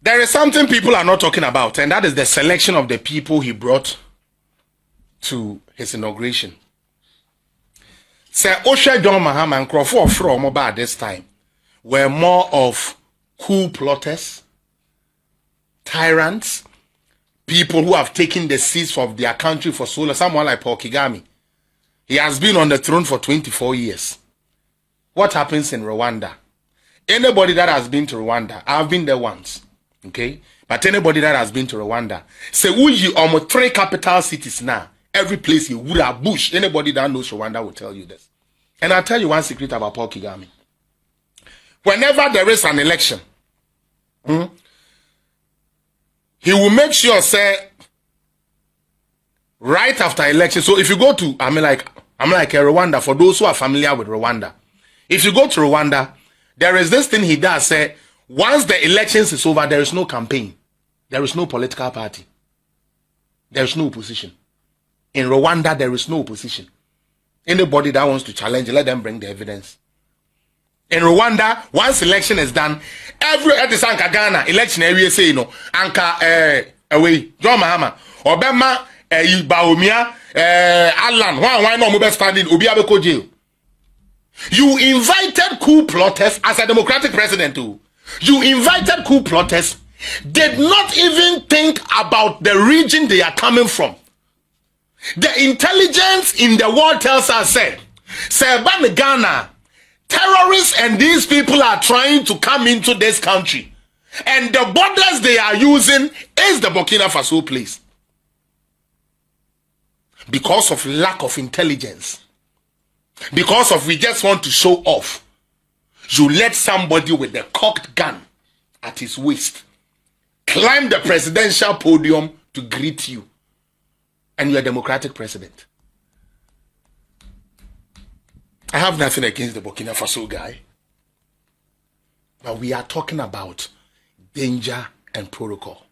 There is something people are not talking about, and that is the selection of the people he brought to his inauguration. Sir Osha John Mahama and Crawford from about this time were more of coup plotters, tyrants, people who have taken the seats of their country for so long. Someone like Paul Kagame. He has been on the throne for 24 years. What happens in Rwanda? Anybody that has been to Rwanda, I've been there once, okay? But anybody that has been to Rwanda, say, we almost 3 capital cities now. Every place you would have bush. Anybody that knows Rwanda will tell you this. And I'll tell you one secret about Paul Kagame. Whenever there is an election, he will make sure, say, right after election. So if you go to, I'm like Rwanda, for those who are familiar with Rwanda. If you go to Rwanda, there is this thing he does, say, once the elections is over, there is no campaign. There is no political party. There is no opposition. In Rwanda, there is no opposition. Anybody that wants to challenge, let them bring the evidence. In Rwanda, once election is done, every at the Sanka Ghana election area say, Anka away, John Mahama, Obama, Baumia, Alan, why no mobile standing, Obiabeko jail. You invited coup plotters as a democratic president too. You invited coup plotters, did not even think about the region they are coming from. The intelligence in the world tells us, say Ghana, terrorists and these people are trying to come into this country. And the borders they are using is the Burkina Faso place. Because of lack of intelligence. Because of we just want to show off. You let somebody with a cocked gun at his waist climb the presidential podium to greet you. And you're a democratic president. I have nothing against the Burkina Faso guy. But we are talking about danger and protocol.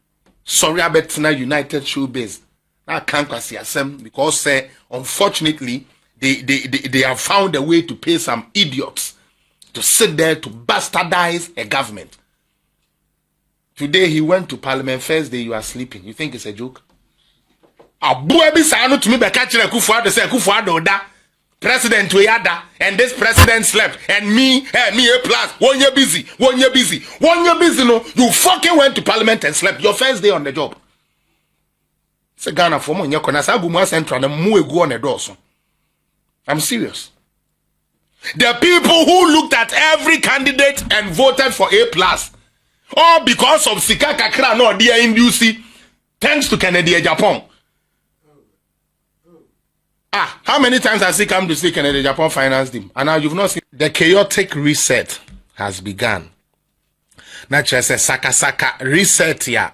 Sorry about now United Showbiz. I can't see them because unfortunately they have found a way to pay some idiots to sit there to bastardize a government. Today he went to Parliament. First day you are sleeping. You think it's a joke? To me, President Toyada, and this president slept, and me a plus 1 year busy, 1 year busy, 1 year busy. No, you fucking went to Parliament and slept your first day on the job. It's a Ghana for me. I'm serious. The people who looked at every candidate and voted for A plus, all because of Sika Kakra no dear inducee, thanks to Kennedy Japan. How many times has he come to see Kennedy Japan financed him? And now you've not seen. The chaotic reset has begun. Not just a saka reset ya.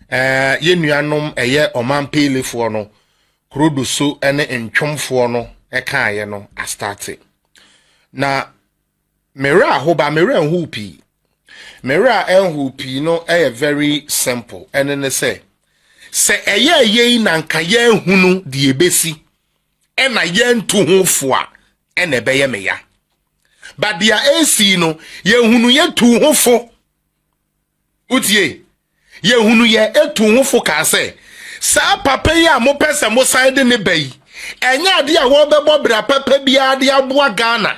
Yenuanom eye oman pele for no. Krodusu ene enchom for no. Eka ye no a started. Na mera hoba mera enhupi. Mera enhupi no very simple. And then they say eye nanka ye hunu di ebesi. And I yen to home for and a bayameya. But the AC no, ye hunu ye to home for. Utie, ye hunu ye to home for case. Sa papaya mo pesa mo side in the bay. And ya dia wobe bobra pepe bia dia boa Ghana.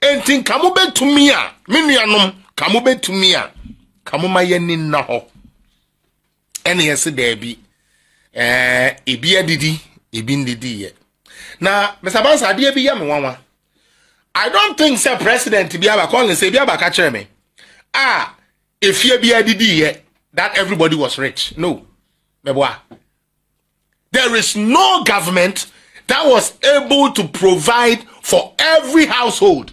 And think kamube to mia, minianum, kamube to mia, kamuma yenin na ho. And yes, there be ibia didi, ibin didi ye. Now, Mr. Banks, I don't think say president to be able to call and say be able to catch me. If you be a DD, that everybody was rich. No. There is no government that was able to provide for every household.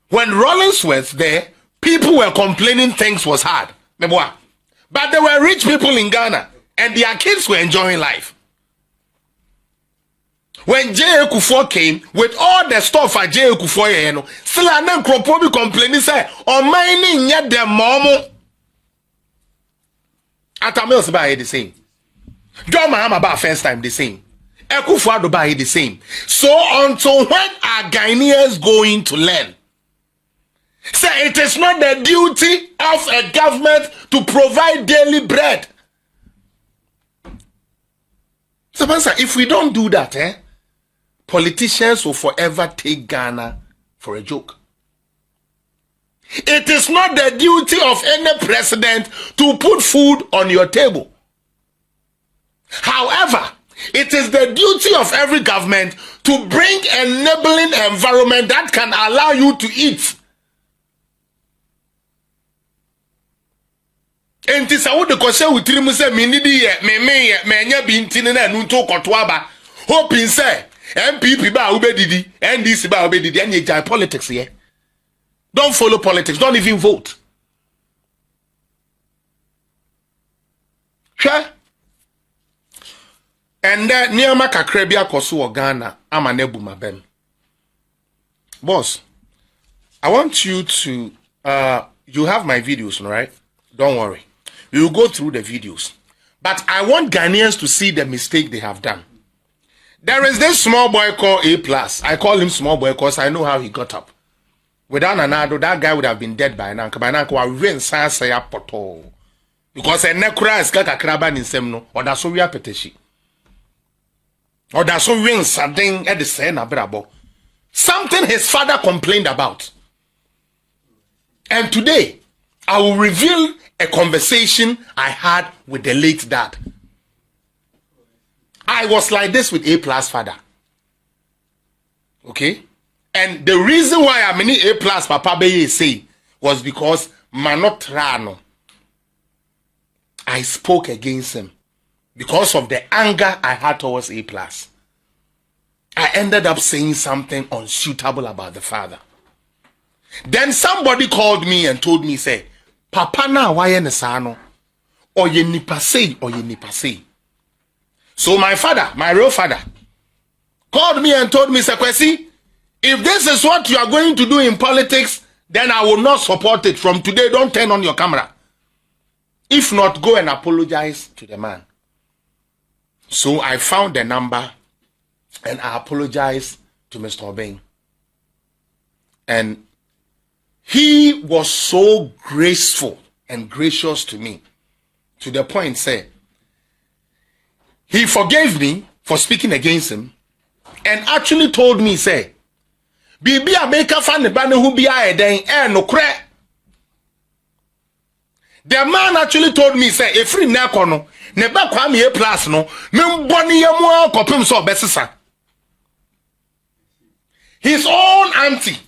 When Rollins was there, people were complaining things was hard. But there were rich people in Ghana and their kids were enjoying life. When J. Kufuor came with all the stuff at J. Kufuor, still an uncropobi complaining, say, or mining yet the momo. Atamils by the same. John Mahama about first time the same. Kufuor by the same. So until when are Ghanaians going to learn? Say it is not the duty of a government to provide daily bread. So, if we don't do that, politicians will forever take Ghana for a joke. It is not the duty of any president to put food on your table. However, it is the duty of every government to bring an enabling environment that can allow you to eat. Enti sa wo de kwose wutiri mu se minidi ye me nya bi ntini na anu to koto aba hoping say MPP ba obedidi NDC ba obedidi anya jai politics here. Don't follow politics, don't even vote. Sure. And then niama kakra bi akoso wo Ghana ama na bu mabem. Boss, I want you to you have my videos, right? Don't worry. We will go through the videos. But I want Ghanaians to see the mistake they have done. There is this small boy called A+. I call him small boy because I know how he got up. Without Nanado, that guy would have been dead by now. By now, because a nekura is kaka kraba ni semno, or that's so we are peteshi. Or that's so we something at the same abrabo. Something his father complained about. And today, I will reveal a conversation I had with the late dad. I was like this with A+ father. Okay? And the reason why I'm in A+ Papa Beye say was because Manotrano. I spoke against him because of the anger I had towards A+. I ended up saying something unsuitable about the father. Then somebody called me and told me, say, Papa na waye nesano, or ye nipa say. So my father, my real father, called me and told me, Sakwesi, if this is what you are going to do in politics, then I will not support it. From today, don't turn on your camera. If not, go and apologize to the man. So I found the number and I apologized to Mr. Obeng. And he was so graceful and gracious to me, to the point, say, he forgave me for speaking against him and actually told me, say, Bibi Abeka fan the banner who be I then no crack. The man actually told me, say, a free nakono, neba kwami A+ no, memboni yamu kopim so besisa. His own auntie,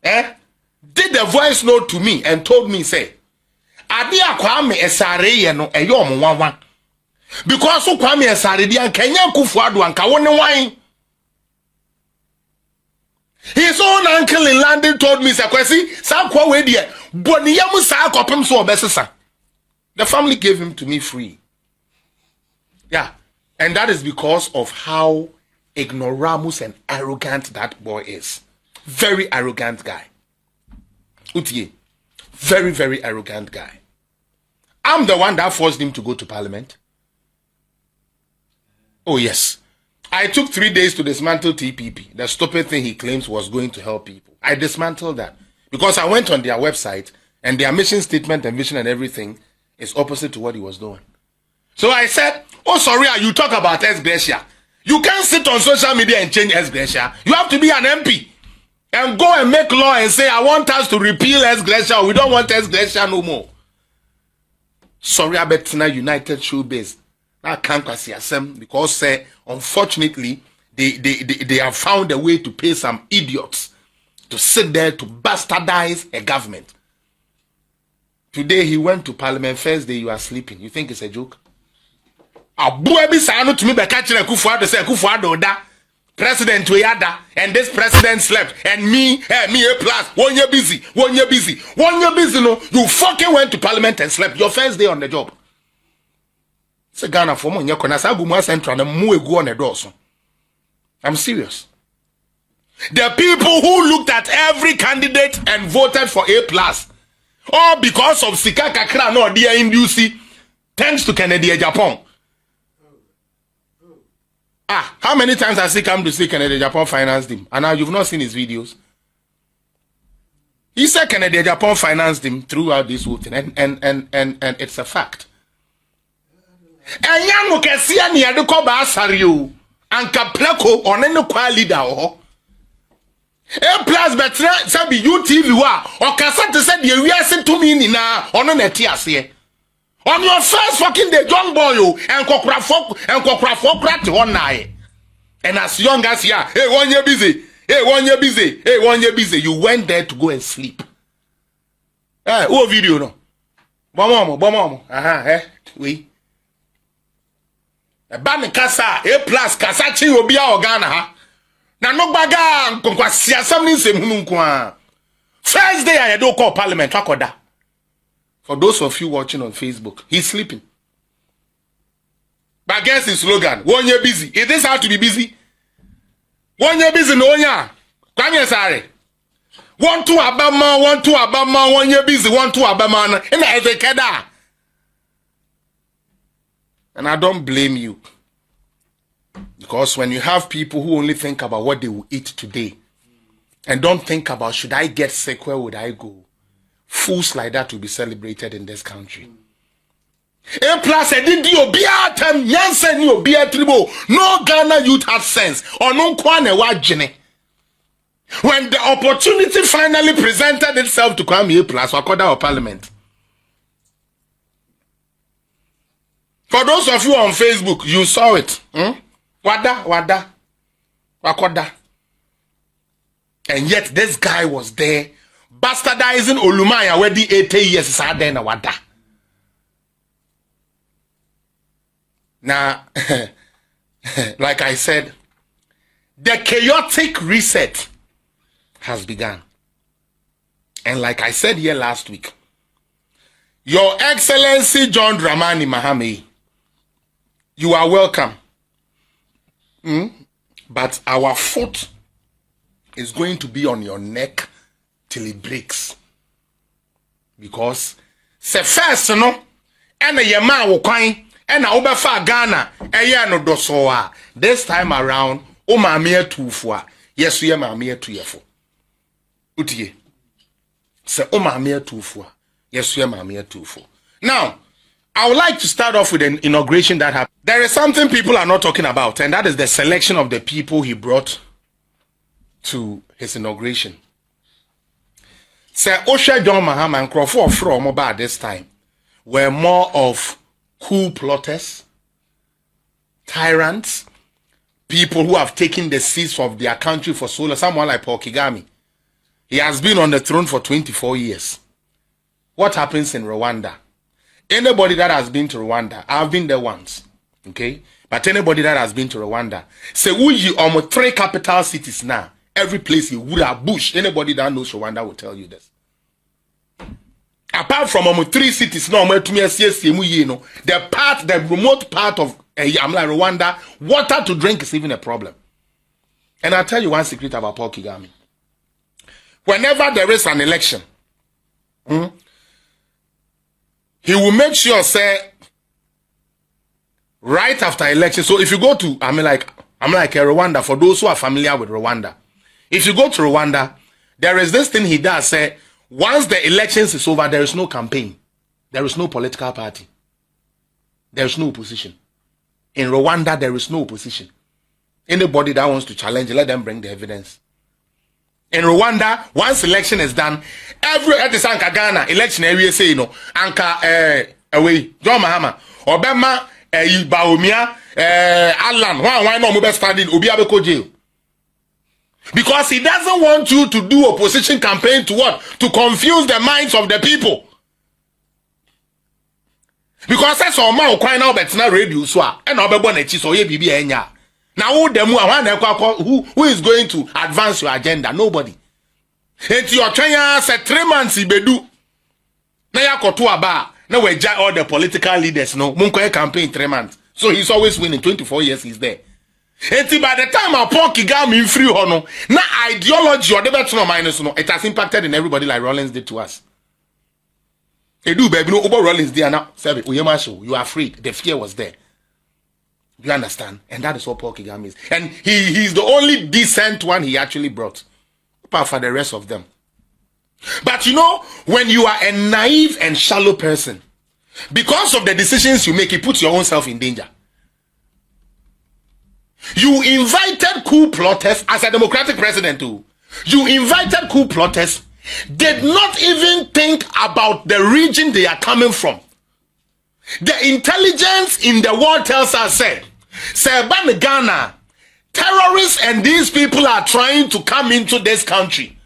did the voice note to me and told me, say, Adi akwame esare ye no eyo omonwanwan. Because so kwame esare di an Kenya Kufuado anka woni wan. His own uncle in London told me, Sakwesi, sa kwa we die, boni yamu sa akopem so obesesa. The family gave him to me free. Yeah. And that is because of how ignoramus and arrogant that boy is. Very arrogant guy. Utie. Very, very arrogant guy. I'm the one that forced him to go to parliament. Oh, yes. I took 3 days to dismantle TPP, the stupid thing he claims was going to help people. I dismantled that because I went on their website and their mission statement and vision and everything is opposite to what he was doing. So I said, oh, sorry, you talk about ex-gratia. You can't sit on social media and change ex-gratia. You have to be an MP and go and make law and say, I want us to repeal ex-gratia. We don't want ex-gratia no more. Sorry, I bet now United Showbiz. I can't see them because unfortunately they have found a way to pay some idiots to sit there to bastardize a government. Today he went to parliament. First day you are sleeping. You think it's a joke? To me by catching a Kufuado say Kufuado da president Toyada and this president slept and me A+. 1 year busy. No, you fucking went to parliament and slept your first day on the job. Say Ghana for money central on the door. I'm serious. The people who looked at every candidate and voted for A+, all because of Sika Kakra no dear inducee, thanks to Kennedy Japan. How many times has he come to see Kennedy Japan financed him? And now you've not seen his videos. He said Kennedy Japan financed him throughout this whole thing, and it's a fact. And young Mukesia near the Koba Sario and Caplaco on any qual leader or A plus better sabi UTV or Cassette said you are to me now on an etias here. On your first fucking day, John Boyo and Cocrafok one night. And as young as you are, hey, 1 year busy. Hey, 1 year busy. Hey, 1 year busy. You went there to go and sleep. Oh, video no. Bomomo. We. A ban casa, A plus Casachi will be our Ghana, ha. Na no baga, Conquasia, something same Munkwa. First day I don't call Parliament, Takoda. For those of you watching on Facebook, he's sleeping. But guess his slogan, 1 year busy. Is this how to be busy? 1 year busy, no ya. Kwame sorry. 1 2 Abama, 1 2 Abama, 1 year busy, 1 2 Abama. And I say Keda. And I don't blame you. Because when you have people who only think about what they will eat today and don't think about should I get sick, where would I go? Fools like that will be celebrated in this country. A plus I didn't do beer time, Yansen, you beer tribo. No Ghana youth has sense or no kwane wajene. When the opportunity finally presented itself to come A plus or our parliament. For those of you on Facebook, you saw it. Wada, Wakoda. And yet this guy was there, bastardizing Olumaya where the 80 years is out there in Wada. Now, like I said, the chaotic reset has begun. And like I said here last week, Your Excellency John Dramani Mahama, you are welcome. But our foot is going to be on your neck till it breaks. Because se first no, and a yama wo kwan, and a obefa Ghana, no dosoa. This time around, o mamie tufua. Yes, we mamie tuyefo. Utie. Se o mamie tufua. Yes, we mamie tufo. Now, I would like to start off with an inauguration that happened. There is something people are not talking about, and that is the selection of the people he brought to his inauguration. Sir Osha John Mahama and Crawford from about this time were more of coup plotters, tyrants, people who have taken the seats of their country for so long. Someone like Paul Kagame. He has been on the throne for 24 years. What happens in Rwanda? Anybody that has been to Rwanda, I've been there once, okay? But anybody that has been to Rwanda, say we almost 3 capital cities now. Every place you would have bush. Anybody that knows Rwanda will tell you this. Apart from almost 3 cities now, the remote part of Rwanda, water to drink is even a problem. And I'll tell you one secret about Paul Kagame. Whenever there is an election, he will make sure, say, right after election. So if you go to, I'm like Rwanda, for those who are familiar with Rwanda. If you go to Rwanda, there is this thing he does, say, once the elections is over, there is no campaign. There is no political party. There is no opposition. In Rwanda, there is no opposition. Anybody that wants to challenge, let them bring the evidence. In Rwanda, once election is done, every Anka Ghana election area say Anka away John Mahama Obama Baumia Alan why no mobile standing Obi Abeko jail. Because he doesn't want you to do opposition campaign to what? To confuse the minds of the people. Because that's all my crying out but now radio so and Obebona so ye bibi enya. Now who is going to advance your agenda? Nobody. It's your China said 3 months ibedu. Now you got to aba. Now we judge all the political leaders. No, Munko campaign 3 months. So he's always winning. 24 years he's there. And by the time I Paul Kagame free hono, now ideology or the no minus no, it has impacted in everybody like Rollins did to us. They do baby no over Rollins there now. Say you are afraid. The fear was there. You understand? And that is what Paul Kagame is. And he's the only decent one he actually brought. Apart from the rest of them. But you know, when you are a naive and shallow person, because of the decisions you make, you put your own self in danger. You invited coup plotters as a democratic president too. You invited coup plotters, did not even think about the region they are coming from. The intelligence in the world tells us, say Ghana, terrorists and these people are trying to come into this country.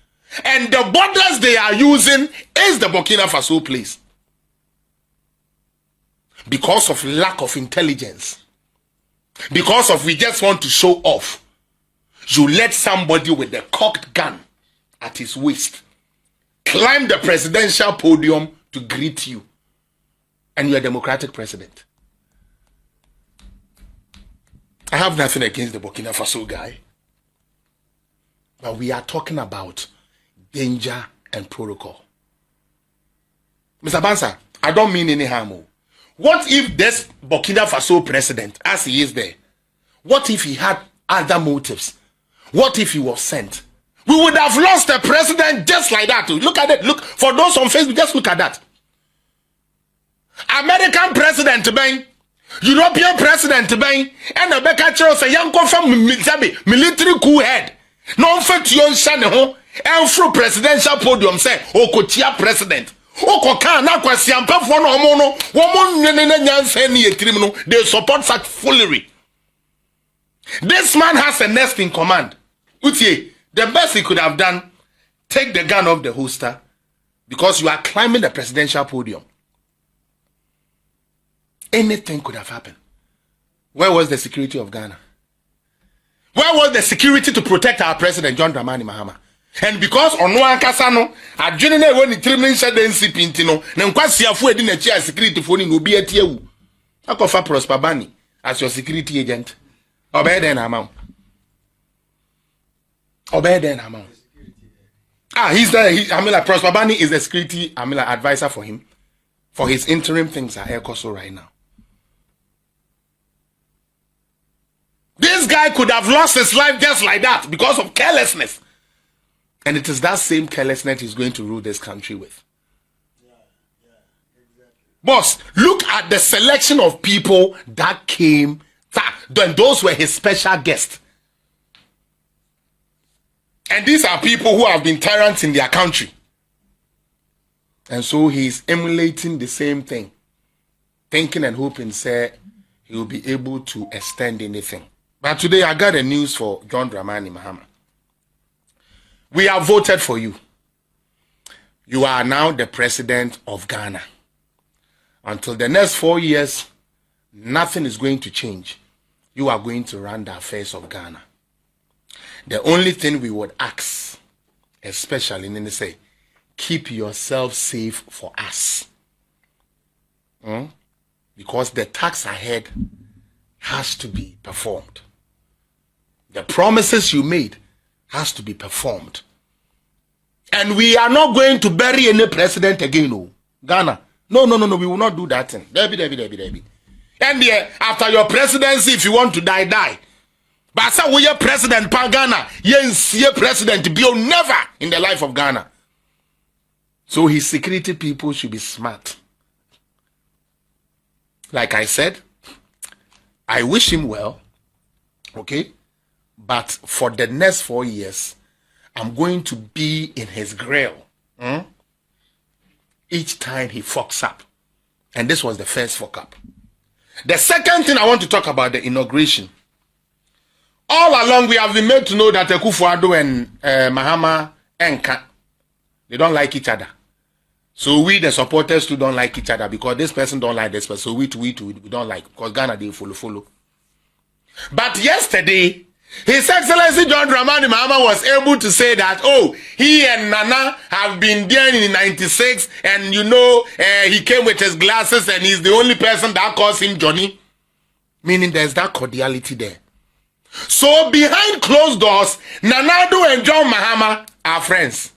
And the borders they are using is the Burkina Faso place. Because of lack of intelligence. Because of we just want to show off. You let somebody with a cocked gun at his waist climb the presidential podium to greet you. And you're a democratic president. I have nothing against the Burkina Faso guy. But we are talking about danger and protocol. Mr. Bansa, I don't mean any harm. What if this Burkina Faso president, as he is there, what if he had other motives? What if he was sent? We would have lost the president just like that. Look at it. Look, for those on Facebook, just look at that. American president, Ben, European president, Ben, and the Becca Charles, a young from military coup head. Non fait yon shane ho, and through presidential podium say, Okotia president. Okoka na kwasi ampa fo no omo no, womo nene nyanse ni etrim no, they support such foolery. This man has a next in command. Utie, the best he could have done, take the gun off the holster, because you are climbing the presidential podium. Anything could have happened. Where was the security of Ghana? Where was the security to protect our president, John Dramani Mahama? And because ono ankasa no, adwene na ewo ni trimin shade NCP ntino, na nkwasiafo edi na chia security fo ni no bi atiewu. Akofa Prosper Bani as your security agent. Obey den amount. Obey den amount. He's the Prosper Bani is the security advisor for him. For his interim things are Ekoso right now. This guy could have lost his life just like that because of carelessness. And it is that same carelessness he's going to rule this country with. Yeah, exactly. Boss, look at the selection of people that came. Then those were his special guests. And these are people who have been tyrants in their country. And so he's emulating the same thing. Thinking and hoping, say, he will be able to extend anything. But today I got a news for John Dramani Mahama. We have voted for you. You are now the president of Ghana. Until the next 4 years, nothing is going to change. You are going to run the affairs of Ghana. The only thing we would ask, especially in the say, keep yourself safe for us. Because the task ahead has to be performed. The promises you made has to be performed. And we are not going to bury any president again, no. Ghana. No, we will not do that thing. Debbie. And after your presidency, if you want to die, die. But so we are president pa Ghana. Yes, president be never in the life of Ghana. So his security people should be smart. Like I said, I wish him well. Okay? But for the next 4 years, I'm going to be in his grill. Each time he fucks up. And this was the first fuck up. The second thing I want to talk about, the inauguration. All along, we have been made to know that Akufo-Addo and Mahama and Ka, they don't like each other. So we, the supporters, too, don't like each other because this person don't like this person. So we don't like, because Ghana, they follow. But yesterday, His Excellency John Dramani Mahama was able to say that, he and Nana have been there in 96, and he came with his glasses and he's the only person that calls him Johnny. Meaning there's that cordiality there. So behind closed doors, Nanado and John Mahama are friends.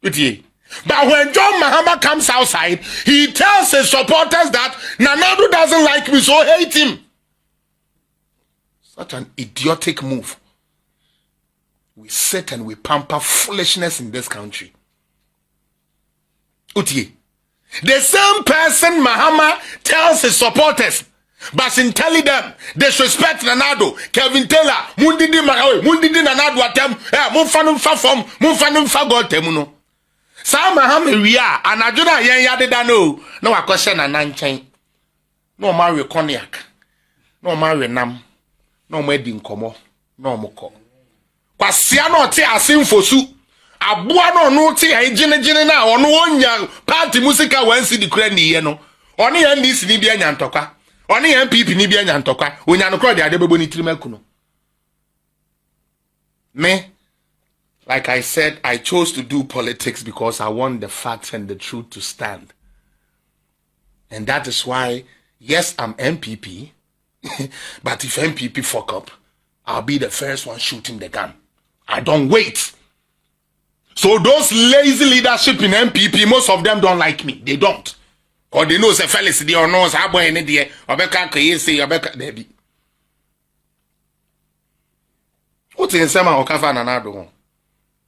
But when John Mahama comes outside, he tells his supporters that Nanado doesn't like me, so hate him. Such an idiotic move. We sit and we pamper foolishness in this country. Utie. The same person Mahama tells his supporters, but in telling them, disrespect Nanado, Kevin Taylor, Mundidi Nanado atem, Munfanum Fafom, Munfanum Fagot Temuno. Sa Mahama Ria, and Ajuna Yan Yadidano, no a question and nine. No marry cognac, no marry nam, no wedding como, no moko. Pasiano te asim fosu. Abuano no te jine na ono onya party musica wansi di kura ni ye no oni NDC ni bia nyantokwa oni MPP ni bia nyantokwa onya no kura de adebebo ni tirimaku no. Me, like I said, I chose to do politics because I want the facts and the truth to stand. And that is why, yes, I'm MPP, but if MPP fuck up, I'll be the first one shooting the gun. I don't wait. So those lazy leadership in MPP, most of them don't like me. They don't. Or they know say Félix they or knows how boy any day. Obeka kayese obeka debi. What in Sema Okafa Nanado?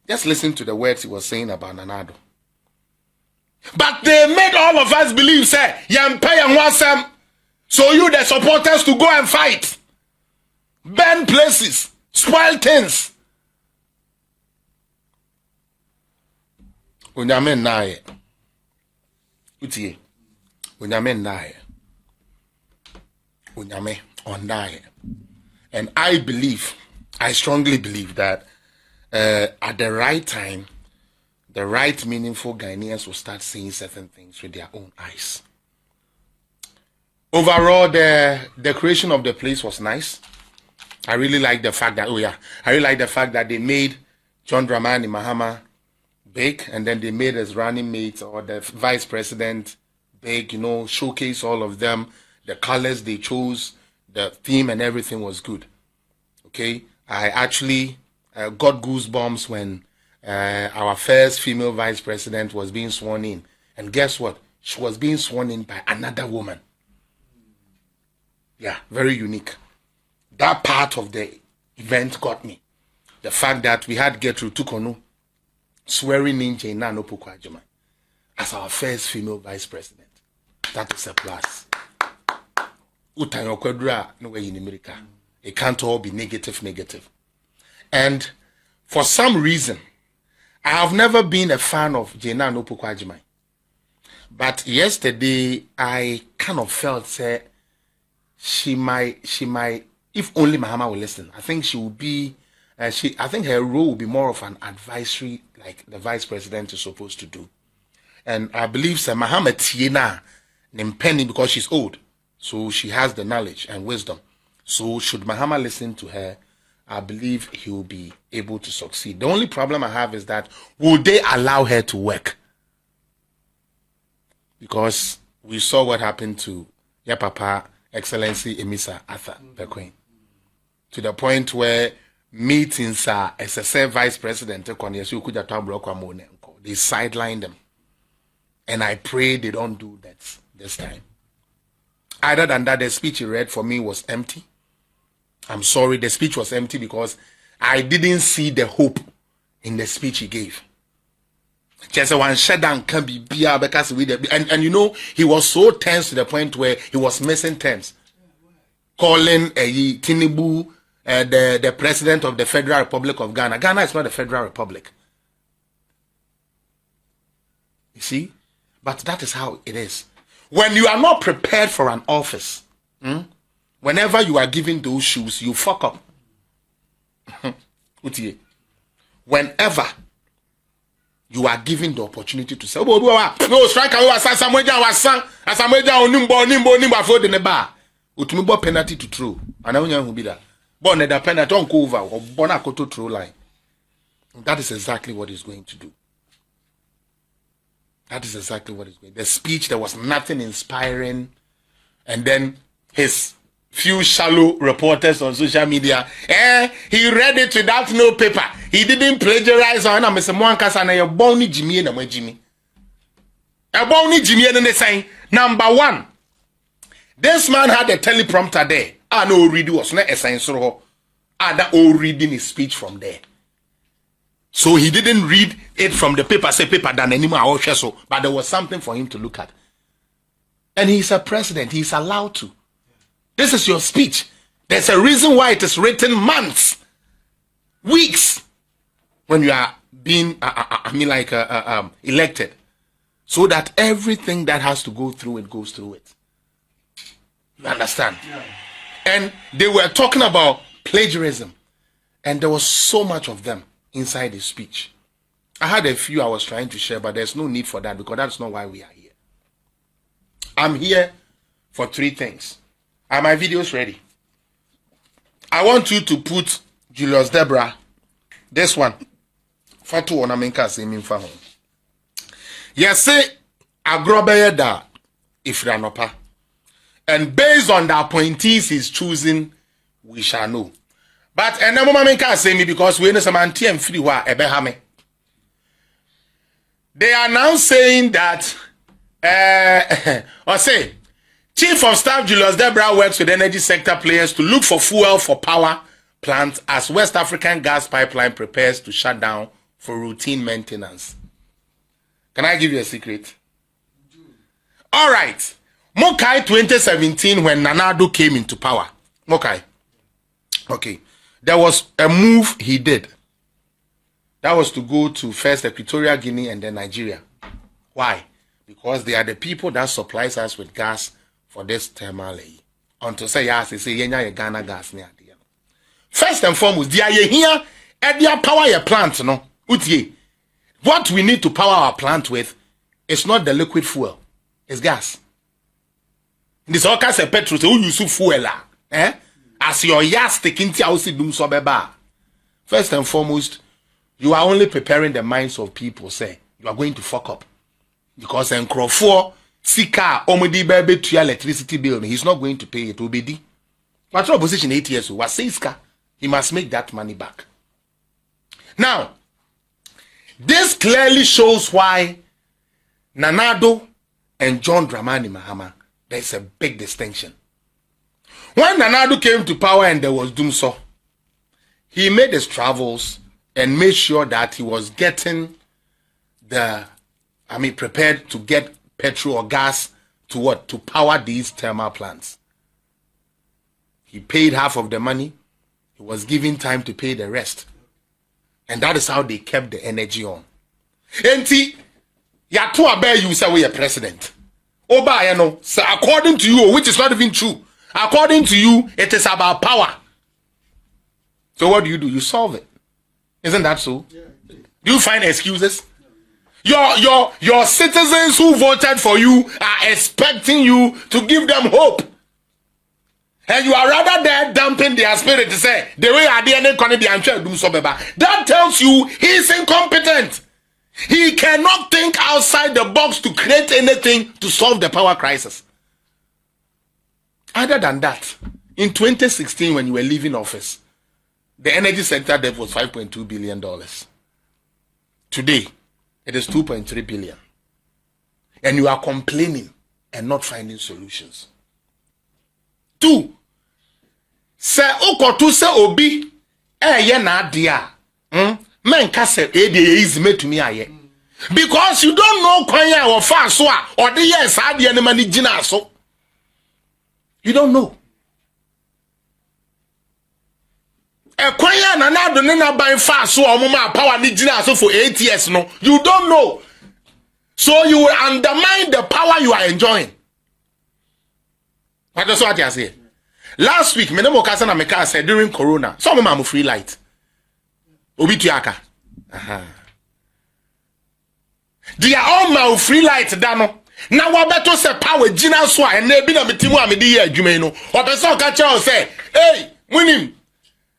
Just listen to the words he was saying about Nanado. But they made all of us believe, say, Yampe and Wasam. So you the supporters to go and fight. Burn places, spoil things. Unyame nae. Utie. Unyame nae. Unyame onae. And I strongly believe that at the right time, the right meaningful Ghanaians will start seeing certain things with their own eyes. Overall, the decoration of the place was nice. I really like the fact that, they made John Dramani Mahama big, and then they made his running mate or the vice president big, showcase all of them, the colors they chose, the theme and everything was good. Okay, I actually got goosebumps when our first female vice president was being sworn in. And guess what? She was being sworn in by another woman. Yeah, very unique. That part of the event got me. The fact that we had Gertrude Tukonu swearing in Jaina Nopoko Ajama as our first female vice president. That is a plus. Utanyo Kwadra no way in America. It can't all be negative. And for some reason, I have never been a fan of Jaina Nopoko Ajama. But yesterday I kind of felt say she might, if only Mahama will listen, I think she will be I think her role will be more of an advisory, like the vice president is supposed to do. And I believe Mahama Tiena Nimpenny, because she's old, so she has the knowledge and wisdom. So should Mahama listen to her, I believe he will be able to succeed. The only problem I have is that will they allow her to work? Because we saw what happened to Yapapa Excellency Emisa Arthur Bequin, to the point where meetings are SSF Vice President they sidelined them. And I pray they don't do that this time. Other than that, the speech he read for me was empty. I'm sorry, the speech was empty because I didn't see the hope in the speech he gave. Just one shutdown can be because and he was so tense to the point where he was missing terms. Calling Tinubu the president of the Federal Republic of Ghana. Ghana is not a federal republic. You see? But that is how it is. When you are not prepared for an office, whenever you are given those shoes, you fuck up. Whenever you are given the opportunity to say, no, striker, penalty to throw. And I will be that. But the penalty on cover or Bonacoto throw line. That is exactly what he's going to do. That is exactly what he's going to do. The speech, there was nothing inspiring. And then his few shallow reporters on social media, he read it without no paper. He didn't plagiarize on him. Number one, this man had a teleprompter there. No reading was not a science. That all reading his speech from there. So he didn't read it from the paper, say paper than anymore, but there was something for him to look at. And he's a president, he's allowed to. This is your speech. There's a reason why it is written months, weeks, when you are being, elected. So that everything that has to go through it goes through it. You understand? Yeah. And they were talking about plagiarism. And there was so much of them inside his speech. I had a few I was trying to share, but there's no need for that because that's not why we are here. I'm here for 3 things. Are my videos ready? I want you to put Julius Deborah, this one. Fatu onamenka semin fahon. Yese agrobeye da ifranopa. And based on the appointees he's choosing, we shall know. But enamomamenka say me because we know some anti and free wa ebehame. They are now saying that or say Chief of Staff Julius Deborah works with energy sector players to look for fuel for power plants as West African gas pipeline prepares to shut down for routine maintenance. Can I give you a secret? All right. Mokai 2017 when Nana Addo came into power. Mokai. Okay. There was a move he did. That was to go to first Equatorial Guinea and then Nigeria. Why? Because they are the people that supplies us with gas for this thermal. Until say yes, they say yenya Ghana gas near the first and foremost, they are here at their power your plant, no? Utie. What we need to power our plant with is not the liquid fuel, it's gas. This all kinds of petrol, so you use fuel, as your yas taking tea, I do so beba. First and foremost, you are only preparing the minds of people, say, you are going to fuck up. Because in Crawford, Sika, Omedi Bebe to your electricity bill, he's not going to pay it, will be the. But your position 8 years, was Siska, he must make that money back. Now, this clearly shows why Nana Addo and John Dramani Mahama, there's a big distinction. When Nana Addo came to power and there was Dumso, he made his travels and made sure that he was getting prepared to get petrol or gas to what? To power these thermal plants. He paid half of the money. He was given time to pay the rest. And that is how they kept the energy on. Enti, ya to abe you say we are president. Oba, you know, so according to you, which is not even true, according to you, it is about power. So what do? You solve it. Isn't that so? Yeah. Do you find excuses? Your citizens who voted for you are expecting you to give them hope. And you are rather there damping their spirit to say, the way I didn't do so. That tells you he's incompetent. He cannot think outside the box to create anything to solve the power crisis. Other than that, in 2016, when you were leaving office, the energy sector debt was $5.2 billion. Today, it is $2.3 billion. And you are complaining and not finding solutions. 2. Se okotu se obi ye na dia. Men ka se is made to me aye. Because you don't know kwanya or fa so or the yes ade ne mani gina so. You don't know. Kwanya na na do ne na ban fa so o ma power ni gina so for 8 years no. You don't know. So you will undermine the power you are enjoying. What does what you say? Last week, Menemo Kasa na Meka said during Corona, some of them free light. Obi tuaka. They are all my free light dano. Now what better say power gina so and they be na metimu amedi ye adwuma no. Or person catch you say, "Hey, munim.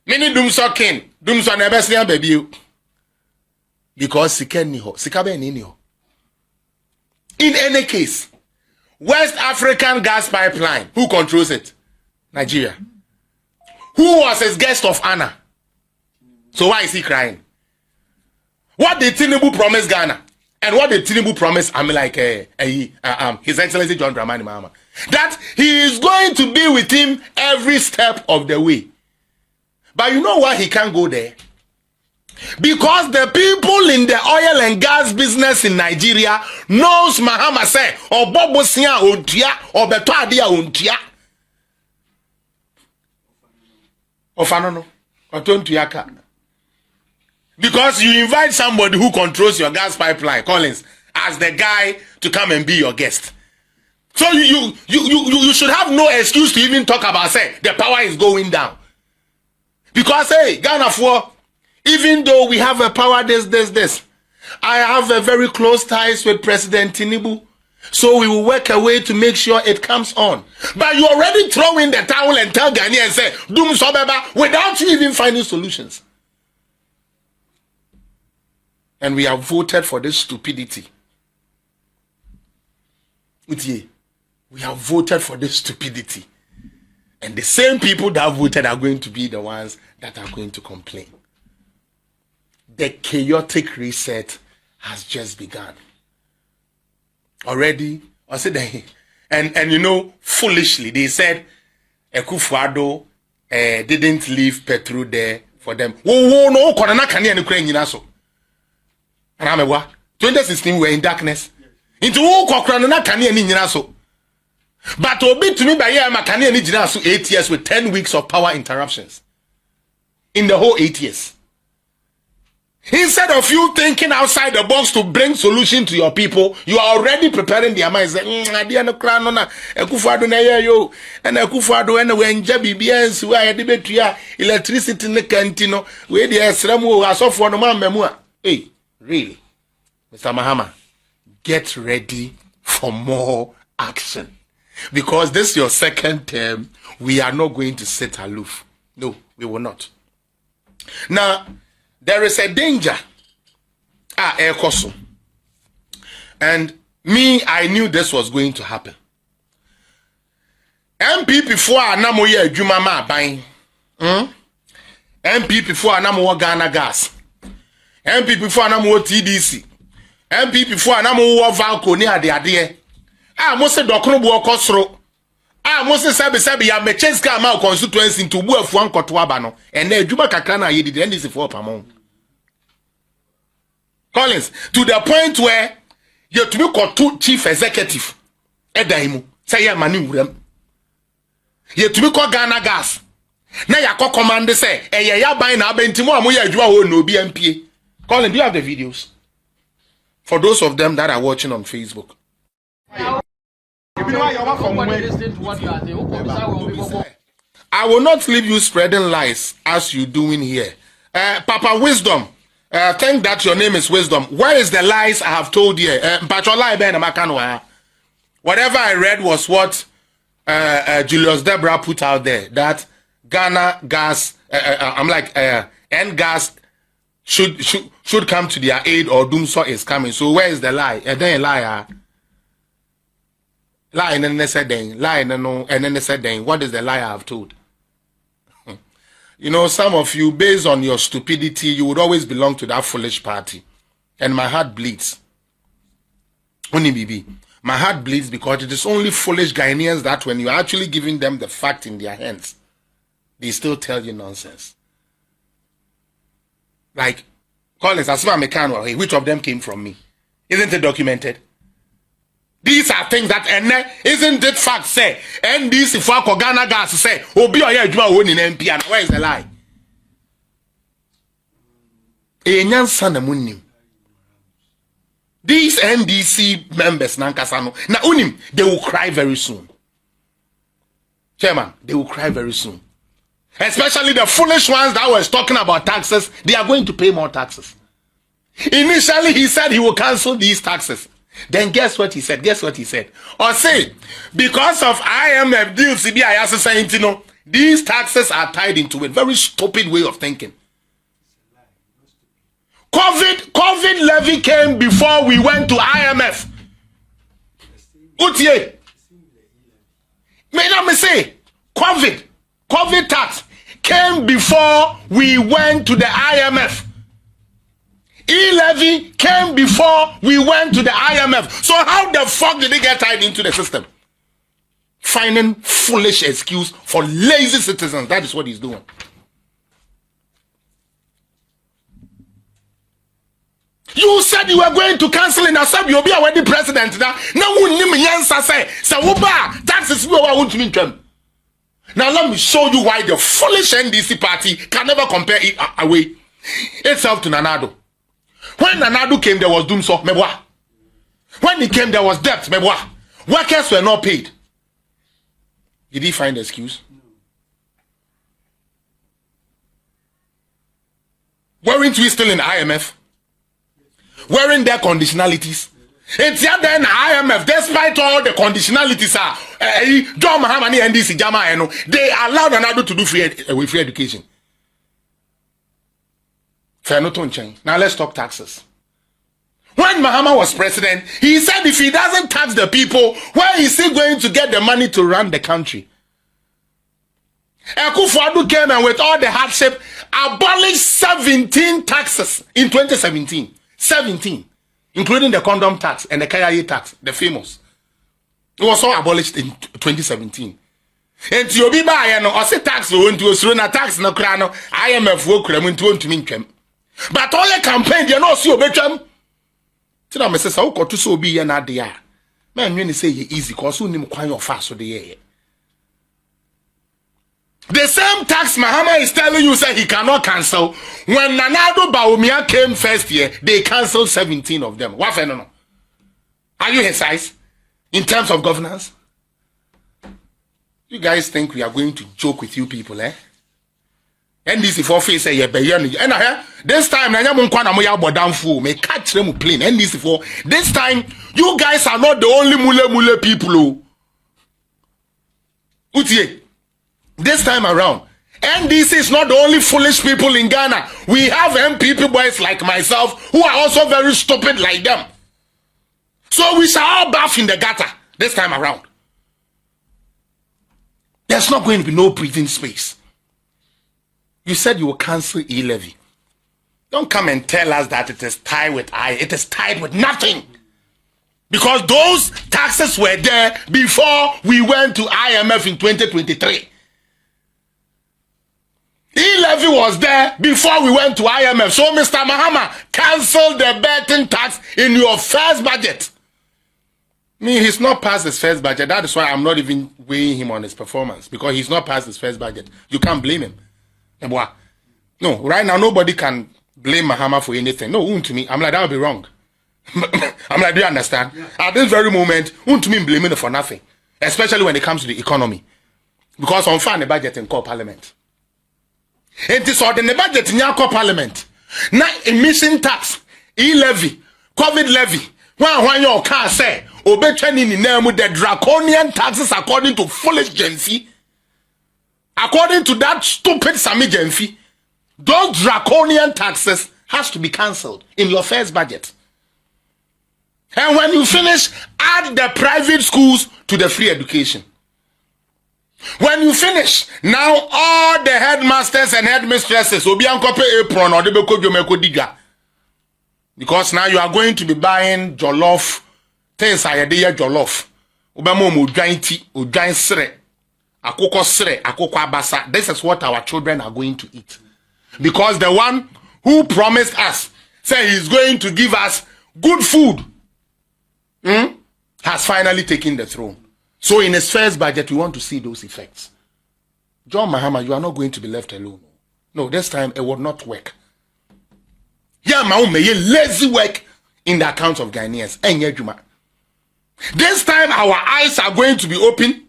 Mini dum so king. Dum so na best baby." Because sika ni ho. Sika be ni ho. In any case, West African gas pipeline, who controls it? Nigeria. Who was his guest of honor? So why is he crying? What did Tinubu promise Ghana? And what did Tinubu promise, His Excellency John Dramani Mahama? That he is going to be with him every step of the way. But you know why he can't go there? Because the people in the oil and gas business in Nigeria knows Mahama say, or Bobosia untia, or Betadia untia. Or Fanono, or Tontiaka. Because you invite somebody who controls your gas pipeline, Collins, as the guy to come and be your guest. So you should have no excuse to even talk about, say, the power is going down. Because, hey, Ghana for, even though we have a power, this, I have a very close ties with President Tinubu. So we will work a way to make sure it comes on. But you already throw in the towel and tell Ghanaians and say, Doom Sobeba, without you even finding solutions. And we have voted for this stupidity. We have voted for this stupidity. And the same people that voted are going to be the ones that are going to complain. The chaotic reset has just begun. Already, I said, and you know, foolishly, they said, Akufo-Addo didn't leave petrol there for them. Oh, no, Korana Kani and Ukraine, so. And I'm a what? 2016, we were in darkness. Into Korana Kani and so. But obi to me by year, Makani and Nijinaso 8 years with 10 weeks of power interruptions. In the whole 8 years. Instead of you thinking outside the box to bring solution to your people, you are already preparing their minds. Akufo-Addo na yo, and Akufo-Addo and when JBBS who are debate electricity in the cantino, where the Esramu as of one man. Hey, really, Mr. Mahama, get ready for more action. Because this is your second term, we are not going to sit aloof. No, we will not. Now, there is a danger. Air Koso. And me, I knew this was going to happen. MP before Anamo ye Jumama buying. MP before Anamo Ghana gas. MP before Anamo TDC. MP before Anamo Valco near the idea. Mose Dokrobu Okosro. Mose Sabi ya Mecheska ma constituency into Buafuan Kotwabano. And then Juma Kakana ye did end this for Pamon. Collins, to the point where you to be called two chief executive. Edaimu. Say ya mani urem. You to be called Ghana gas. Now ya call command say, ya buying a bentimo amoya jua ho no BMPA. Collins, do you have the videos? For those of them that are watching on Facebook. I will not leave you spreading lies as you doing here. Papa Wisdom, thank that your name is Wisdom. Where is the lies I have told you? Whatever I read was what Julius Debra put out there, that Ghana gas, N gas should come to their aid, or Doomsaw is coming. So where is the lie? Then liar. Lie and then said lie and then said what is the lie I have told? You know, some of you, based on your stupidity, you would always belong to that foolish party. And my heart bleeds. Only BB. My heart bleeds because it is only foolish Ghanaians that when you're actually giving them the fact in their hands, they still tell you nonsense. Like, Collins, Asma Mekano, hey, which of them came from me? Isn't it documented? These are things that, and isn't it fact say, and this if I Ghana gas say, Obi or ya Juma won in MP, and where is the lie? These NDC members, Nankasano, na unim, they will cry very soon. Chairman, they will cry very soon. Especially the foolish ones that was talking about taxes, they are going to pay more taxes. Initially, he said he will cancel these taxes. Then guess what he said? Guess what he said? Or say, because of IMF deal, CBI saying, you know, these taxes are tied into it. Very stupid way of thinking. COVID levy came before we went to IMF. Utie. May not me say, COVID tax came before we went to the IMF. E-levy came before we went to the IMF. So how the fuck did they get tied into the system? Finding foolish excuse for lazy citizens. That is what he's doing. You said you were going to cancel in Asab. You'll be a wedding president now. Now, say, taxes we want to meet them. Now, let me show you why the foolish NDC party can never compare it away itself to Nanado. When Nanado came, there was doom so meboa. When he came, there was debt meboa. Workers were not paid. Did he find an excuse? Weren't we still in IMF? Weren't there conditionalities? It's yet then IMF, despite all the conditionalities, John Mahama and NDC Jama, they allowed Nanado to do free education. Fair no tone change. Now let's talk taxes. When Mahama was president, he said if he doesn't tax the people, where is he going to get the money to run the country? Akufo-Addo came and with all the hardship, abolished 17 taxes in 2017. 17. Including the condom tax and the KIA tax, the famous. It was all abolished in 2017. And to be by no say tax won't to a tax no crano, IMF will come to mean them. But all your campaign, you know, see obetram. Tell them, Mrs. Oko to so be an idea. Man, when you say you easy, cause soon you quite fast with the year. The same tax Mahama is telling you say he cannot cancel. When Nanado Bawumia came first year, they cancelled 17 of them. What no? Are you his size in terms of governance? You guys think we are going to joke with you people, eh? NDC for face say and this time may catch them plane. NDC for this time you guys are not the only mule people. Utie. This time around, NDC is not the only foolish people in Ghana. We have MPP boys like myself who are also very stupid like them. So we shall all bath in the gutter this time around. There's not going to be no breathing space. You said you will cancel e-levy. Don't come and tell us that it is tied with it is tied with nothing. Because those taxes were there before we went to IMF in 2023. E-levy was there before we went to IMF. So Mr. Mahama cancelled the betting tax in your first budget. He's not passed his first budget. That is why I'm not even weighing him on his performance. Because he's not passed his first budget. You can't blame him. No, right now nobody can blame Mahama for anything. No, to me, I'm like, that would be wrong. I'm like, do you understand? Yeah. At this very moment, to me blaming it for nothing. Especially when it comes to the economy. Because on fan the budget in Cóup Parliament. It is all the budget in Cóup Parliament. Now emission tax, e-levy, COVID levy. When your car say, obetwani in name with the draconian taxes according to foolish Gen Z. According to that stupid Sami Gen Z, those draconian taxes has to be cancelled in your first budget. And when you finish, add the private schools to the free education. When you finish, now all the headmasters and headmistresses will be on copy apron or the because now you are going to be buying jollof, things I did jollof. Ubamu ujainti, ujain akoko sre, akoko abasa. This is what our children are going to eat. Because the one who promised us, say he's going to give us good food, has finally taken the throne. So in his first budget, we want to see those effects. John Mahama, you are not going to be left alone. No, this time it will not work. Yeah, may lazy work in the accounts of Ghanaians. This time our eyes are going to be open.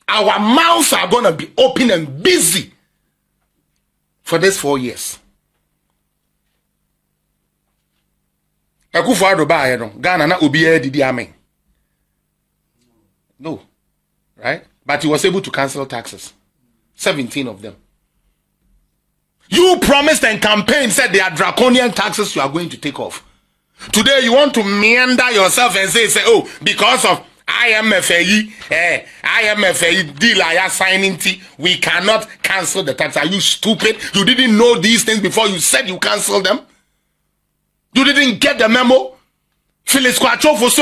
Our mouths are going to be open and busy for these 4 years. Ghana na obiye didi amen. No. Right? But he was able to cancel taxes. 17 of them. You promised and campaigned, said there are draconian taxes you are going to take off. Today you want to meander yourself and say oh, because of IMF deal I are signing we cannot cancel the tax. Are you stupid? You didn't know these things before you said you canceled them? You didn't get the memo? Félix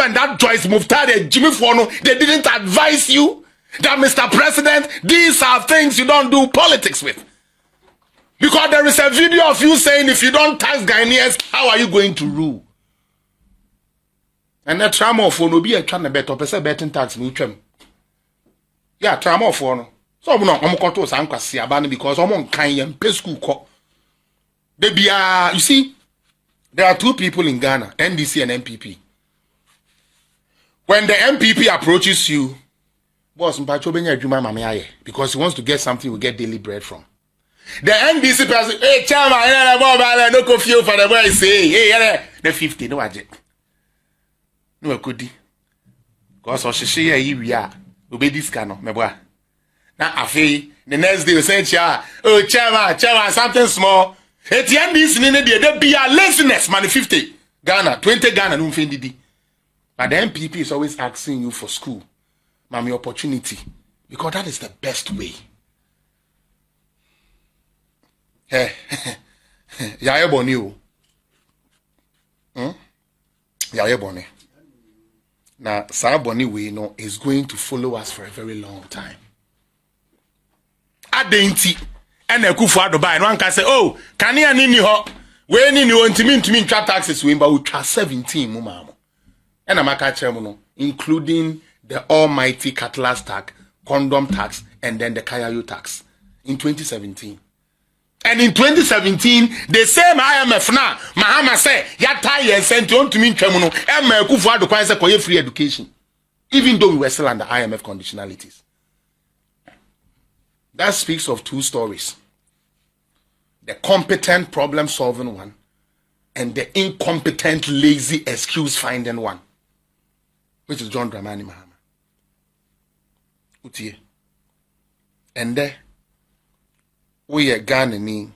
and that Joyce Muftari, Jimmy Fono, they didn't advise you that Mr. President, these are things you don't do politics with. Because there is a video of you saying if you don't tax Ghanaians, how are you going to rule? And that trauma for no be a trying to bet or betting tax mutual. Yeah, trauma for no. So no, I'm going to say about because I'm on kind and pay school call. They be you see, there are two people in Ghana, NDC and MPP. When the MPP approaches you, boss, because he wants to get something we get daily bread from. The NDC person, hey, chairman, no confuse for the boy say, hey, the 50, no budget. No, could because of she we are, obey this cano, my boy. Now, I feel the next day, we say, oh, chairman, something small. At the end, this minute, there be a laziness, man, 50 Ghana, 20 Ghana, no offended. But the MPP is always asking you for school, mommy, opportunity, because that is the best way. Hey, Yaya Boni, Yaya Boni. Now, Sarah Boni, we know, is going to follow us for a very long time. Adenti, and a kufu adoba, and one can say, oh, can you nini ho? When you want to mean trap taxes, we will trap 17, mumamo. And I'm a including the almighty Cutlass tax, condom tax, and then the Kayayu tax in 2017. And in 2017, the same IMF now, Mahama said, Yata sent to me Tremuno, and Kufu to quite for free education, even though we were still under IMF conditionalities. That speaks of two stories: the competent problem solving one, and the incompetent, lazy excuse finding one, which is John Dramani Mahama. Utie. And there, we are Ghana ni.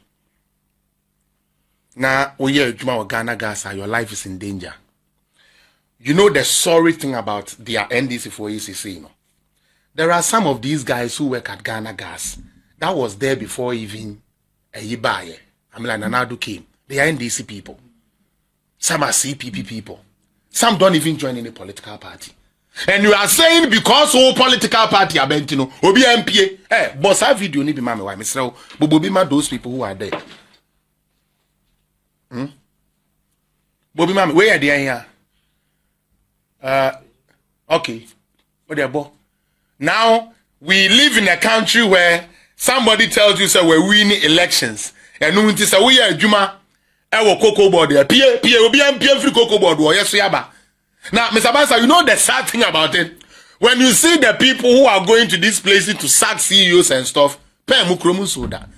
Now, we are Juma Ghana gas, your life is in danger. You know the sorry thing about their NDC for ECC, you know? There are some of these guys who work at Ghana Gas that was there before even Ibrahim. Nanadu came. They are NDC people. Some are CPP people. Some don't even join any political party. And you are saying because all political party are bent, you know, Obi MPA. Eh, boss, I video ni be mama why Mr. Bobima those people who are there. Bobby mama, where are they here? Okay. What they bo? Now we live in a country where somebody tells you say we're winning elections. And no one say we are Juma. I will cocoa board there. Obi MPA free cocoa board. Yes, yaba. Now, Mr. Bansa, you know the sad thing about it? When you see the people who are going to these places to sack CEOs and stuff, pay mukromu soda.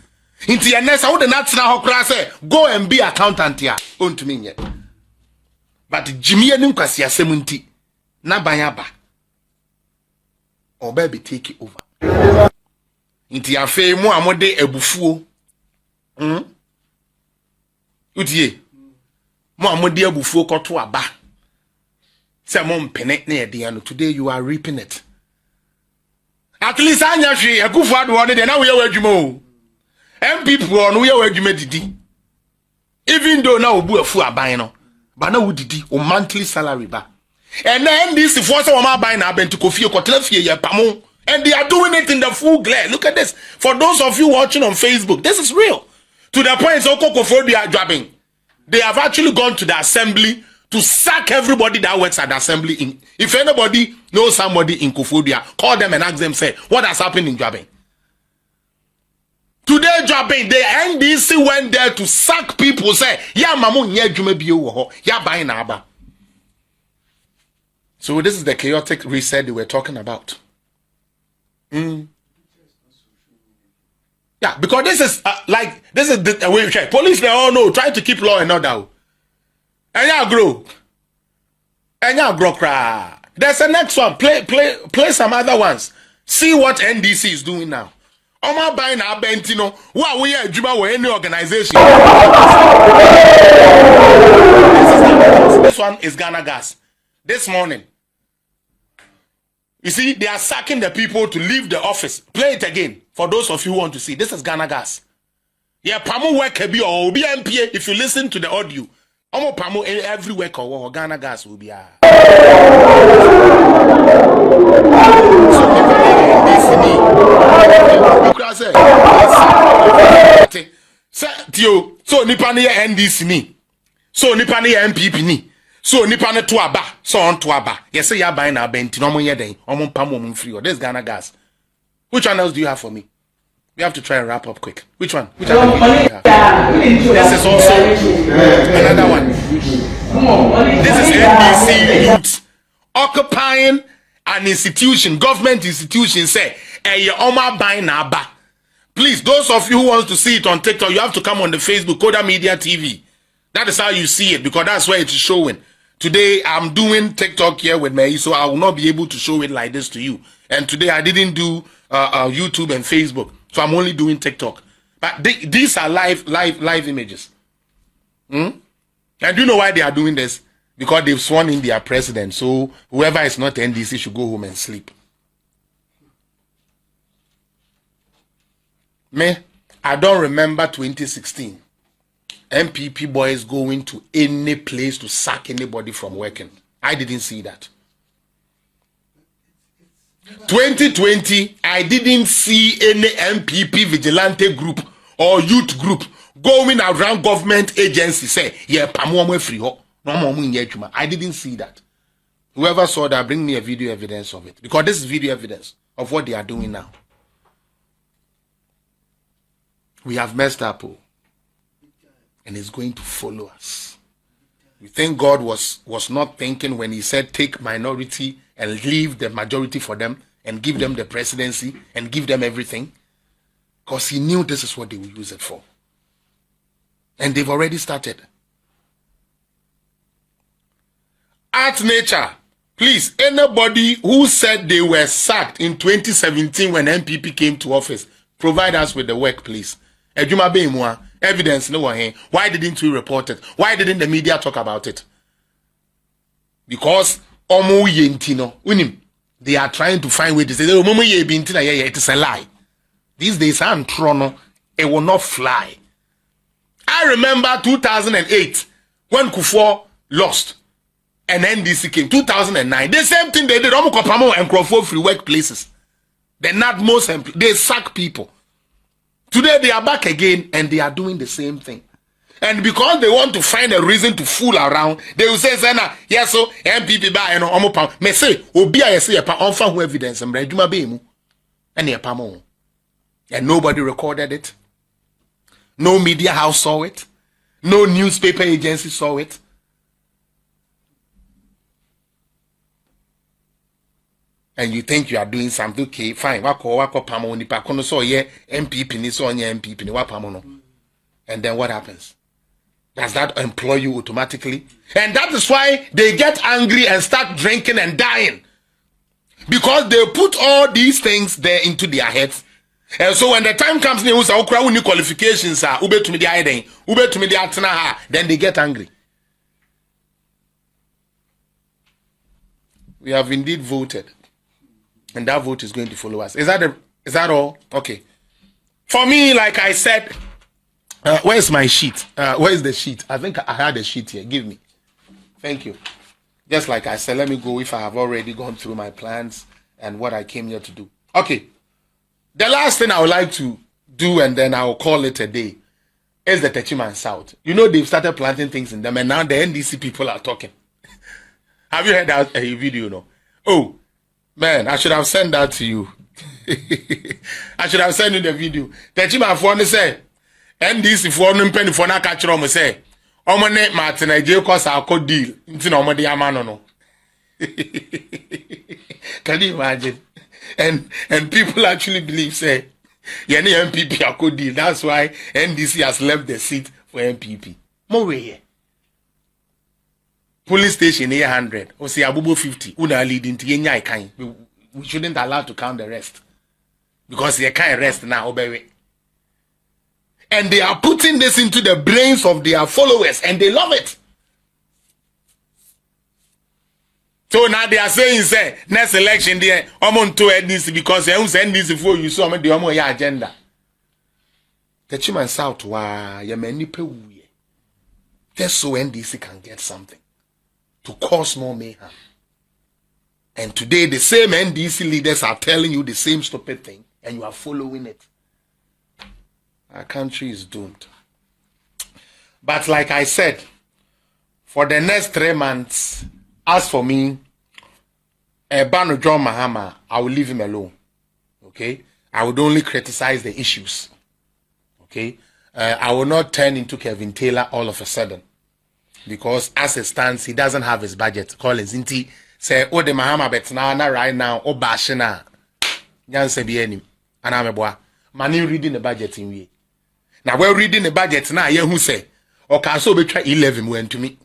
Into your next, I would not say, go and be accountant here. To me yet. But Jimmy and Nukasi are 70. Nabayaba. Or baby take it over. Into your fame, more amode ebufu. Utie. More amode ebufu koto aba. Today you are reaping it. At least I know a good father wanted, and now we are Jumo. And people on we are Jumedi. Even though now we are full buying, but now we did or monthly salary back. And then this is what I'm buying up to Kofi Kotlefia Pamo, and they are doing it in the full glare. Look at this. For those of you watching on Facebook, this is real. To the point so Kokophobia jobbing. They have actually gone to the assembly to sack everybody that works at the assembly. If anybody knows somebody in Kofodia, call them and ask them, say, what has happened in Jobbing? Today, Jobbing, the NDC went there to sack people, say, yeah, mamu nye jume biyo yeah, buying aba. So this is the chaotic reset they were talking about. Yeah, because this is this is the way we check. Police, they all know, trying to keep law and order. And y'all grow. And y'all grow cry. There's a next one. Play some other ones. See what NDC is doing now. Oma buying our bentino. What we are Juba or any organization. This one is Ghana Gas. This morning. You see, they are sacking the people to leave the office. Play it again. For those of you who want to see. This is Ghana Gas. Yeah, Pamu work or Obi MPA if you listen to the audio. Omo pamo every week or Ghana Gas will be so nipa ne NDC ni. So nipa ne MPP ni. So nipa ne to aba. So on to aba. Yes, say ya buy na benti no mo ye den. Omo pam omo free. Or this Ghana gas. Which one else do you have for me? We have to try and wrap up quick. Which one? Which other video do you have? This is also another one. This is NDC youth occupying an institution, government institution. Say, "Hey, Oma buy na aba." Please, those of you who want to see it on TikTok, you have to come on the Facebook Koda Media TV. That is how you see it, because that's where it's showing. Today, I'm doing TikTok here with me, so I will not be able to show it like this to you. And today, I didn't do YouTube and Facebook, so I'm only doing TikTok. But these are live images. And do you know why they are doing this? Because they've sworn in their president, so whoever is not NDC should go home and sleep. Me, I don't remember 2016. MPP boys going to any place to sack anybody from working. I didn't see that. 2020, I didn't see any MPP vigilante group or youth group going around government agencies say, yeah, free. I didn't see that. Whoever saw that, bring me a video evidence of it. Because this is video evidence of what they are doing now. We have messed up, and it's going to follow us. We think God was not thinking when he said take minority and leave the majority for them and give them the presidency and give them everything, because he knew this is what they will use it for. And they've already started. At Nature, please, anybody who said they were sacked in 2017 when MPP came to office, provide us with the work, please. Evidence, no one. Why didn't we report it? Why didn't the media talk about it? Because they are trying to find ways to say, it is a lie. These days, it will not fly. I remember 2008 when Kufuor lost and NDC came. 2009, the same thing they did. And Crawford free workplaces. They're not most they sack people. Today they are back again and they are doing the same thing. And because they want to find a reason to fool around, they will say, yes, so MPP ba and omo me say obi a say pa onfa ho evidence mra adwuma be mu and e pa mo. And nobody recorded it. No media house saw it. No newspaper agency saw it. And you think you are doing something, okay, fine. Wako pamo ni pa kono so ye MPP ni so nye MPP ni wapamo no. And then what happens? Does that employ you automatically? And that is why they get angry and start drinking and dying. Because they put all these things there into their heads. And so when the time comes, new qualifications are ube to me the then they get angry. We have indeed voted. And that vote is going to follow us. Is that all? Okay. For me, like I said, where's my sheet? Where's the sheet? I think I had a sheet here. Give me. Thank you. Just like I said, let me go if I have already gone through my plans and what I came here to do. Okay. The last thing I would like to do, and then I will call it a day, is the Techiman South. You know, they've started planting things in them, and now the NDC people are talking. Have you heard that video? No. Oh. Man, I should have sent that to you. I should have sent you the video. Techima for say, NDC for no penny for na catch rom say, Omane Martin I jail cause our code deal. Into no money no. Can you imagine? And people actually believe say, any MPP a code deal. That's why NDC has left the seat for MPP. More way. Police station 100 or say abubo 50 una lead into yenya kan. We shouldn't allow to count the rest because they can't rest now. And they are putting this into the brains of their followers and they love it. So now they are saying say next election there to NDC because they send this before you saw me the agenda. The Chiman South wa ya many pe just so NDC can get something to cause more mayhem. And today the same NDC leaders are telling you the same stupid thing and you are following it. Our country is doomed. But like I said, for the next 3 months, as for me, Bano John Mahama, I will leave him alone. Okay? I would only criticize the issues. Okay? I will not turn into Kevin Taylor all of a sudden. Because as it stands, he doesn't have his budget. Collins, inti say, oh, the Mahama bet na right now, oh, bashina. Yan se bi enim. Anameboa. Mani reading the budget in we. Now we're reading the budget now, ye who say, or can so betray 11 went to me.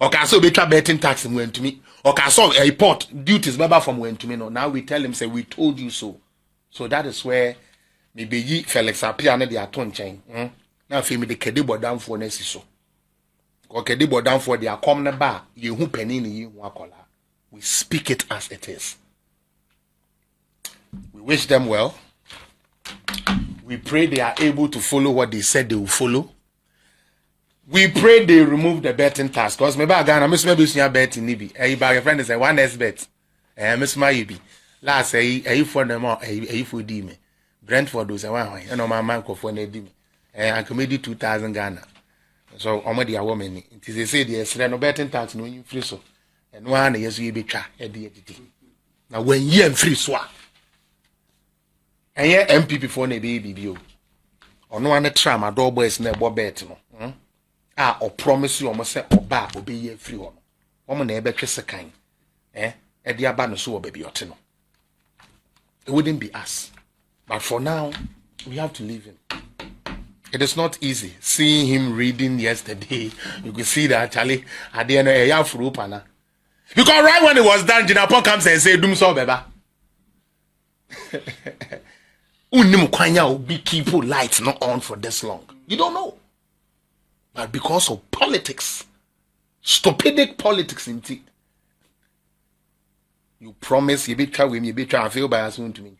Or can so betray betting tax went to me. Or can so a report duties baba from went to me. No, now we tell him, say, we told you so. So that is where maybe ye Félix Appiah na the aton chain. Now feel me the kedibo down for nesi so. Or kedibo down for the come na ba, ye who penny ni ye wakola. We speak it as it is. We wish them well. We pray they are able to follow what they said they will follow. We pray they remove the betting tax. Because maybe I miss maybe you betting nibi. Your friend is a 1S bet. Miss my be. Last say for them all for me. Brentford was a one. You know my man for ne dim. I committed 2,000 Ghana. So already a woman. It is they say there's no betting tax no you free so. And one yes you be tra. Now when you am free swap. And yeah, MPP for ne baby. Or no one try my door boys never bet no. Or promise you almost say or back will be ye free one. Woman never kiss a kind. At the abandon so baby otino. It wouldn't be us. But for now, we have to leave him. It is not easy. Seeing him reading yesterday, you could see that Charlie at the end of a because right when it was done, Jinapon comes and say, Doom so beba. Unimukwanya will be keep lights not on for this long. You don't know. But because of politics, stupidic politics indeed, you promise you be try with me, be try and feel by us soon to me.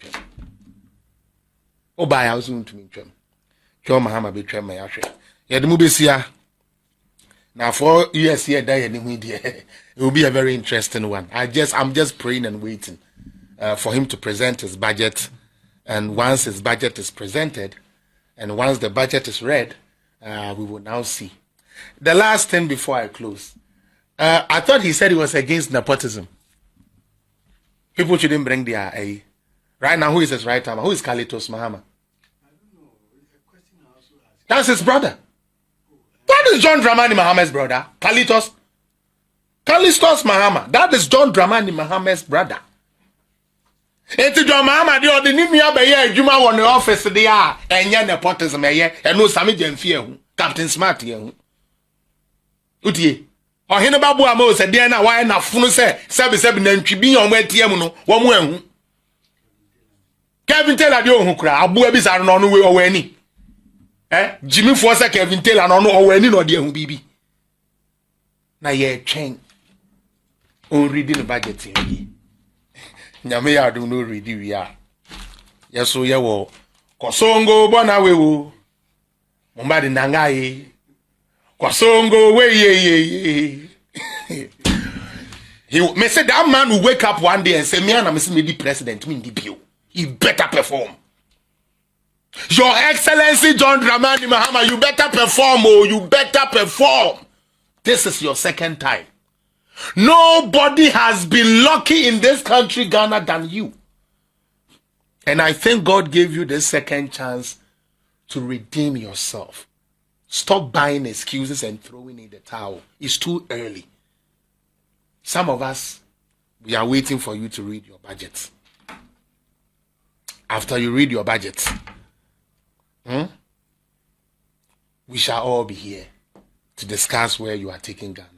Oh, by us soon to me. John Mahama be try my actually. Yeah, the movie here. Now for years here, it will be a very interesting one. I'm just praying and waiting for him to present his budget. And once his budget is presented, and once the budget is read, we will now see. The last thing before I close, I thought he said he was against nepotism. People shouldn't bring their A. Right now, who is his right hand? Who is Kalitos Mahama? I don't know. It's a question I also asked. That's his brother. That is John Dramani Mahama's brother. Kalitos Mahama. That is John Dramani Mahama's brother. Enti John Mahama di odi ni nua be ye adwuma wo ne office de a enye nepotism ye eno sami jamfie hu Captain Smart ye hu utie ohene babu ama se de na wa na funu se sebi na ntwi yo mo atiem no wo mo ahu Kevin Taylor de ohun kura abu abi sa no no we owani Jimmy for se Kevin Taylor no no owani no de ahu bibi na ye twen on reading the budget here. Nyame ya do no ready we are. Yeso ye wo kosongo bona wewo. Mumba de nangaye. Kosongo we ye. He may say that man will wake up one day and say me and I'm the president me the bio. He better perform. Your Excellency John Dramani Mahama, you better perform, oh, you better perform. This is your second time. Nobody has been lucky in this country, Ghana, than you. And I think God gave you the second chance to redeem yourself. Stop buying excuses and throwing in the towel. It's too early. Some of us, we are waiting for you to read your budget. After you read your budget, we shall all be here to discuss where you are taking Ghana.